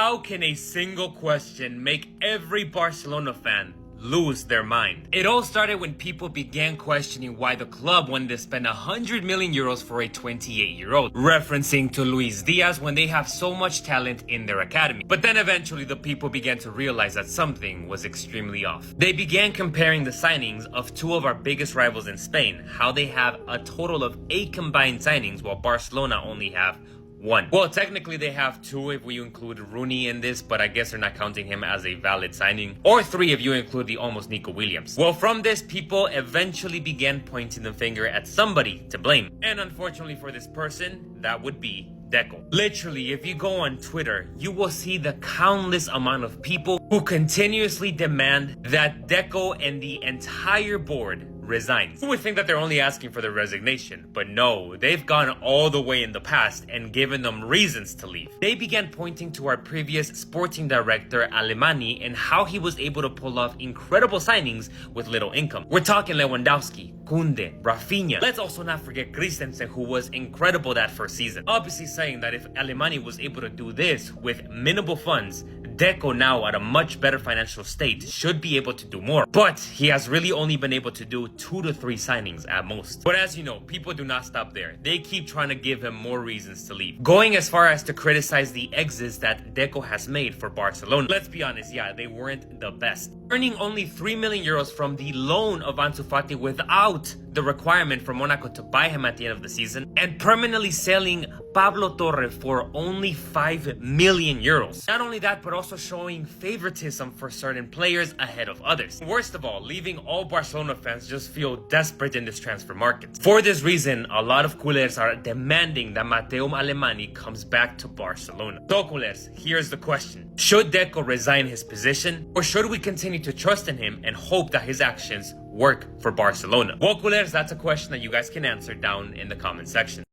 How can a single question make every Barcelona fan lose their mind? It all started when people began questioning why the club wanted to spend 100 million euros for a 28-year-old, referencing to Luis Diaz when they have so much talent in their academy. But then eventually the people began to realize that something was extremely off. They began comparing the signings of two of our biggest rivals in Spain, how they have a total of 8 combined signings while Barcelona only have 1. Well, technically they have 2 if we include Rooney in this, but I guess they're not counting him as a valid signing. Or 3 if you include the almost Nico Williams. Well, from this, people eventually began pointing the finger at somebody to blame. And unfortunately for this person, that would be Deco. Literally, if you go on Twitter, you will see the countless amount of people who continuously demand that Deco and the entire board resigns. You would think that they're only asking for their resignation, but no, they've gone all the way in the past and given them reasons to leave. They began pointing to our previous sporting director Alemany and how he was able to pull off incredible signings with little income. We're talking Lewandowski, Koundé, Rafinha. Let's also not forget Christensen, who was incredible that first season. Obviously saying that if Alemany was able to do this with minimal funds, Deco, now at a much better financial state, should be able to do more. But he has really only been able to do 2 to 3 signings at most. But as you know, people do not stop there. They keep trying to give him more reasons to leave, going as far as to criticize the exits that Deco has made for Barcelona. Let's be honest, yeah, they weren't the best. Earning only 3 million euros from the loan of Ansu Fati without the requirement for Monaco to buy him at the end of the season, and permanently selling Pablo Torre for only 5 million euros. Not only that, but also showing favoritism for certain players ahead of others. Worst of all, leaving all Barcelona fans just feel desperate in this transfer market. For this reason, a lot of culers are demanding that Mateu Alemany comes back to Barcelona. So culers, here's the question. Should Deco resign his position, or should we continue to trust in him and hope that his actions work for Barcelona? Well, culers, that's a question that you guys can answer down in the comment section.